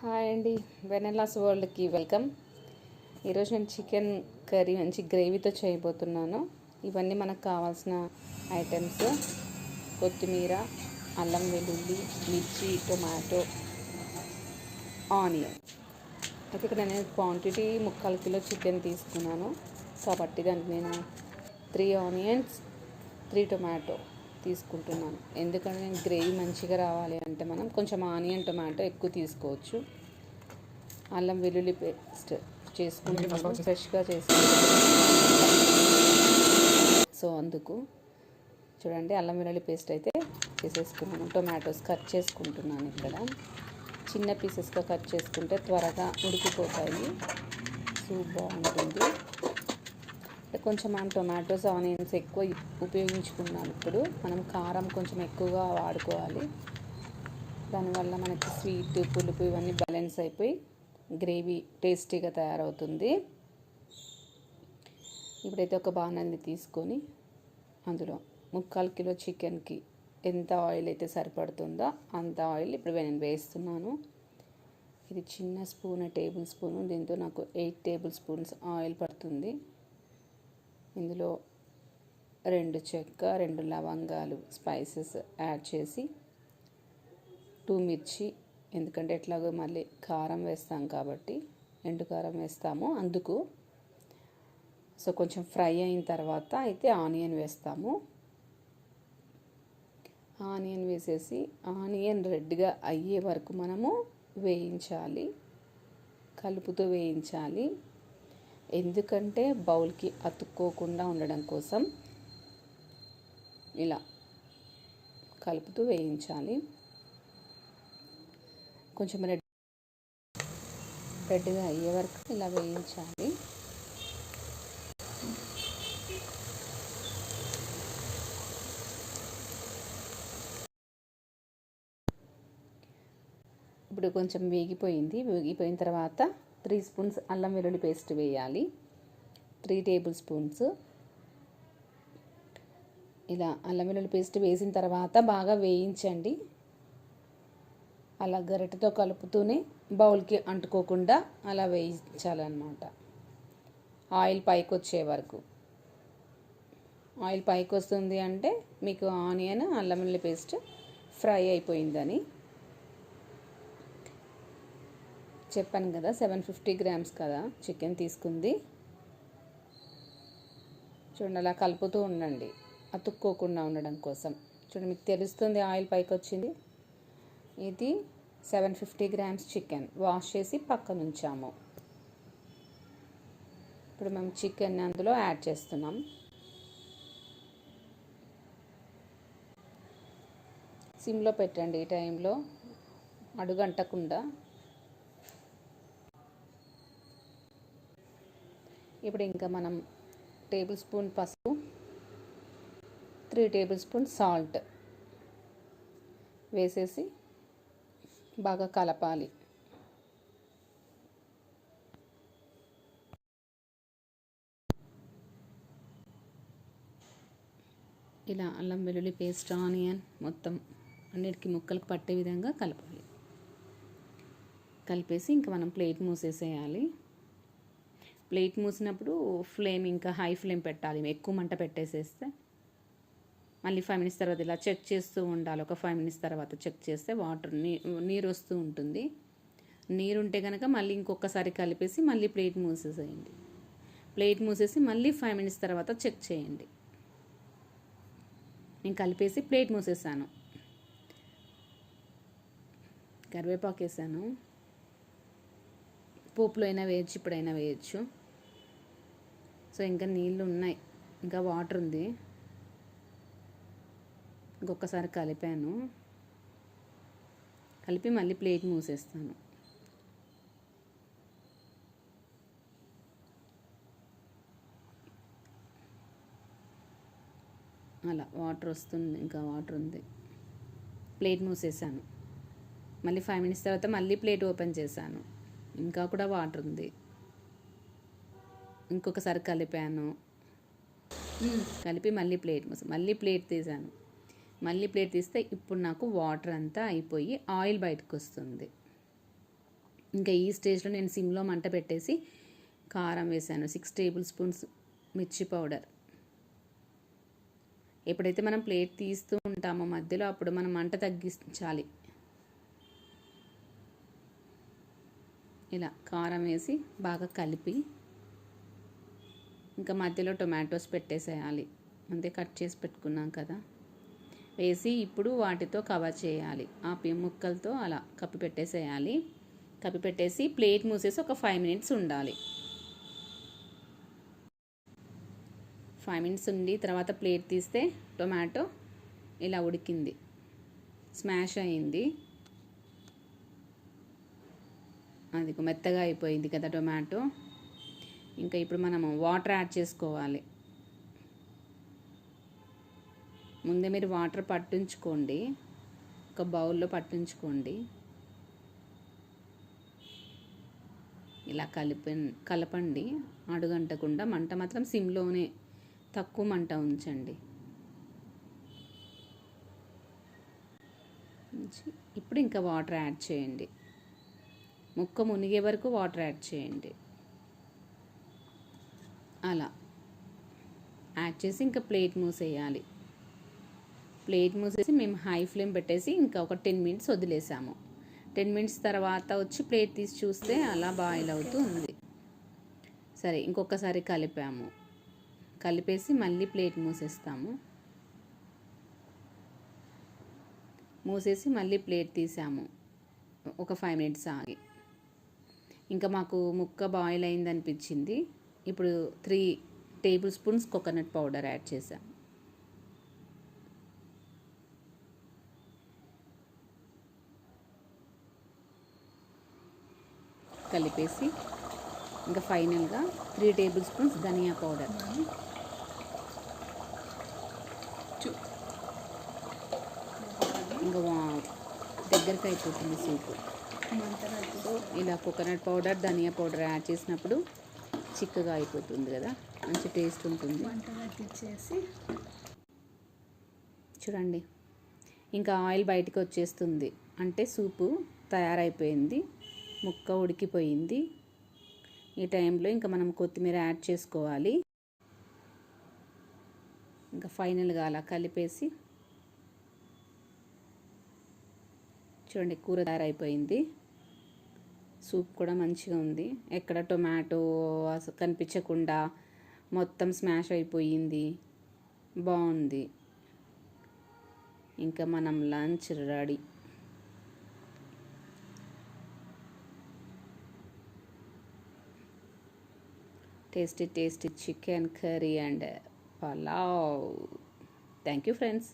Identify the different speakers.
Speaker 1: Hi అండి, వెనెలాస్ వరల్డ్కి welcome. ఈరోజు నేను చికెన్ కర్రీ మంచి గ్రేవీతో చేయబోతున్నాను. ఇవన్నీ మనకు కావాల్సిన ఐటమ్స్: కొత్తిమీర, అల్లం వెల్లుల్లి, మిర్చి, టొమాటో, ఆనియన్. అయితే ఇక్కడ నేను క్వాంటిటీ 3/4 కిలో చికెన్ తీసుకున్నాను కాబట్టి దానికి నేను 3 ఆనియన్స్, 3 టొమాటో తీసుకుంటున్నాను. ఎందుకంటే నేను గ్రేవీ మంచిగా రావాలి అంటే మనం కొంచెం ఆనియన్, టొమాటో ఎక్కువ తీసుకోవచ్చు. అల్లం వెల్లుల్లి పేస్ట్ చేసుకుంటున్నాను, ఫ్రెష్గా చేసుకుంటున్నాను. సో అందుకు చూడండి, అల్లం వెల్లుల్లి పేస్ట్ అయితే చేసేసుకున్నాను. టొమాటోస్ కట్ చేసుకుంటున్నాను. ఇక్కడ చిన్న పీసెస్గా కట్ చేసుకుంటే త్వరగా ఉడికిపోతాయి, సూప్ బాగుంటుంది. కొంచెం మనం టొమాటోస్, ఆనియన్స్ ఎక్కువ ఉపయోగించుకున్నాం. ఇప్పుడు మనం కారం కొంచెం ఎక్కువగా వాడుకోవాలి. దానివల్ల మనకి స్వీట్, పులుపు ఇవన్నీ బ్యాలెన్స్ అయిపోయి గ్రేవీ టేస్టీగా తయారవుతుంది. ఇప్పుడైతే ఒక బాణాన్ని తీసుకొని అందులో 3/4 కిలో చికెన్కి ఎంత ఆయిల్ అయితే సరిపడుతుందో అంత ఆయిల్ ఇప్పుడు నేను వేస్తున్నాను. ఇది చిన్న స్పూన్, టేబుల్ స్పూను. దీంతో నాకు 8 టేబుల్ స్పూన్స్ ఆయిల్ పడుతుంది. ఇందులో 2 చెక్క, 2 లవంగాలు స్పైసెస్ యాడ్ చేసి, 2 మిర్చి, ఎందుకంటే ఎట్లాగో మళ్ళీ కారం వేస్తాం కాబట్టి ఎండు కారం వేస్తాము అందుకు. సో కొంచెం ఫ్రై అయిన తర్వాత అయితే ఆనియన్ వేస్తాము. ఆనియన్ వేసేసి ఆనియన్ రెడ్గా అయ్యే వరకు మనము వేయించాలి, కలుపుతూ వేయించాలి. ఎందుకంటే బౌల్కి అతుక్కోకుండా ఉండడం కోసం ఇలా కలుపుతూ వేయించాలి. కొంచెం రెడ్గా అయ్యే వరకు ఇలా వేయించాలి. ఇప్పుడు కొంచెం వేగిపోయిన తర్వాత 3 స్పూన్స్ అల్లం వెల్లుల్లి పేస్ట్ వేయాలి. 3 టేబుల్ స్పూన్స్. ఇలా అల్లం వెల్లుల్లి పేస్ట్ వేసిన తర్వాత బాగా వేయించండి. అలా గరిటెతో కలుపుతూనే బౌల్కి అంటుకోకుండా అలా వేయించాలన్నమాట, ఆయిల్ పైకి వచ్చే వరకు. ఆయిల్ పైకి వస్తుంది అంటే మీకు ఆనియన్, అల్లం వెల్లుల్లి పేస్ట్ ఫ్రై అయిపోయిందని. చెప్పాను కదా, 750 గ్రామ్స్ కదా చికెన్ తీసుకుంది. చూడండి, అలా కలుపుతూ ఉండండి అతుక్కోకుండా ఉండడం కోసం. చూడండి, మీకు తెలుస్తుంది ఆయిల్ పైకి వచ్చింది. ఇది 750 గ్రామ్స్ చికెన్ వాష్ చేసి పక్కన ఉంచాము. ఇప్పుడు మేము చికెన్ అందులో యాడ్ చేస్తున్నాం. సిమ్లో పెట్టండి ఈ టైంలో, అడుగంటకుండా. ఇప్పుడు ఇంకా మనం టేబుల్ స్పూన్ పసుపు, 3 టేబుల్ స్పూన్ సాల్ట్ వేసేసి బాగా కలపాలి. ఇలా అల్లం వెల్లుల్లి పేస్ట్, ఆనియన్ మొత్తం అన్నిటికీ ముక్కలకు పట్టే విధంగా కలపాలి. కలిపేసి ఇంకా మనం ప్లేట్ మూసేసేయాలి. ప్లేట్ మూసినప్పుడు ఫ్లేమ్ ఇంకా హై ఫ్లేమ్ పెట్టాలి. ఎక్కువ మంట పెట్టేసేస్తే మళ్ళీ 5 మినిట్స్ తర్వాత ఇలా చెక్ చేస్తూ ఉండాలి. ఒక 5 మినిట్స్ తర్వాత చెక్ చేస్తే వాటర్ నీరు వస్తూ ఉంటుంది. నీరు ఉంటే కనుక మళ్ళీ ఇంకొకసారి కలిపేసి మళ్ళీ ప్లేట్ మూసేసేయండి. ప్లేట్ మూసేసి మళ్ళీ 5 మినిట్స్ తర్వాత చెక్ చేయండి. నేను కలిపేసి ప్లేట్ మూసేసాను. కరివేపాకు వేసాను. పోపులో అయినా వేయచ్చు, ఇప్పుడైనా వేయచ్చు. సో ఇంకా నీళ్ళు ఉన్నాయి, ఇంకా వాటర్ ఉంది. ఇంకొకసారి కలిపాను. కలిపి మళ్ళీ ప్లేట్ మూసేస్తాను. అలా వాటర్ వస్తుంది, ఇంకా వాటర్ ఉంది. ప్లేట్ మూసేసాను. మళ్ళీ 5 మినిట్స్ తర్వాత మళ్ళీ ప్లేట్ ఓపెన్ చేశాను. ఇంకా కూడా వాటర్ ఉంది. ఇంకొకసారి కలిపాను. కలిపి మళ్ళీ ప్లేట్ తీసాను. మళ్ళీ ప్లేట్ తీస్తే ఇప్పుడు నాకు వాటర్ అంతా అయిపోయి ఆయిల్ బయటకు వస్తుంది. ఇంకా ఈ స్టేజ్లో నేను సిమ్లో మంట పెట్టేసి కారం వేసాను, 6 టేబుల్ స్పూన్స్ మిర్చి పౌడర్. ఎప్పుడైతే మనం ప్లేట్ తీస్తూ ఉంటామో మధ్యలో అప్పుడు మనం మంట తగ్గించాలి. ఇలా కారం వేసి బాగా కలిపి ఇంకా మధ్యలో టొమాటోస్ పెట్టేసేయాలి. అంతే, కట్ చేసి పెట్టుకున్నాం కదా, వేసి ఇప్పుడు వాటితో కవర్ చేయాలి. ఆ ముక్కలతో అలా కప్పి పెట్టేసేయాలి. కప్పి పెట్టేసి ప్లేట్ మూసేసి ఒక 5 మినిట్స్ ఉండాలి. 5 మినిట్స్ ఉండి తర్వాత ప్లేట్ తీస్తే టొమాటో ఇలా ఉడికింది, స్మాష్ అయింది. అది మెత్తగా అయిపోయింది కదా టొమాటో. ఇంకా ఇప్పుడు మనము వాటర్ యాడ్ చేసుకోవాలి. ముందే మీరు వాటర్ పట్టించుకోండి, ఒక బౌల్లో పట్టించుకోండి. ఇలా కలపండి, అడుగంటకుండా. మంట మాత్రం సిమ్లోనే, తక్కువ మంట ఉంచండి. ఇప్పుడు ఇంకా వాటర్ యాడ్ చేయండి, ముక్క మునిగే వరకు వాటర్ యాడ్ చేయండి. అలా యాడ్ చేసి ఇంకా ప్లేట్ మూసేయాలి. ప్లేట్ మూసేసి మేము హై ఫ్లేమ్ పెట్టేసి ఇంకా ఒక 10 మినిట్స్ వదిలేసాము. 10 మినిట్స్ తర్వాత వచ్చి ప్లేట్ తీసి చూస్తే అలా బాయిల్ అవుతూ ఉంది. సరే, ఇంకొకసారి కలిపాము. కలిపేసి మళ్ళీ ప్లేట్ మూసేస్తాము. మూసేసి మళ్ళీ ప్లేట్ తీసాము ఒక 5 మినిట్స్ ఆగి. ఇంకా మాకు ముక్క బాయిల్ అయింది అనిపించింది. ఇప్పుడు 3 table spoons coconut powder add చేసాం. కలిపేసి ఇంకా ఫైనల్గా 3 టేబుల్ స్పూన్స్ ధనియా పౌడర్. ఇంకా దగ్గరికి అయిపోతుంది సూపు. సో ఇలా కోకోనట్ పౌడర్, ధనియా పౌడర్ యాడ్ చేసినప్పుడు చిక్కగా అయిపోతుంది కదా, మంచి టేస్ట్ ఉంటుంది. చూడండి, ఇంకా ఆయిల్ బయటకు వచ్చేస్తుంది అంటే సూపు తయారైపోయింది, ముక్క ఉడికిపోయింది. ఈ టైంలో ఇంకా మనం కొత్తిమీర యాడ్ చేసుకోవాలి. ఇంకా ఫైనల్గా అలా కలిపేసి చూడండి, కూర తయారైపోయింది. సూప్ కూడా మంచిగా ఉంది, ఎక్కడ టొమాటో కనిపించకుండా మొత్తం స్మాష్ అయిపోయింది, బాగుంది. ఇంకా మనం lunch ready. Tasty tasty chicken curry and pulao. Thank you friends.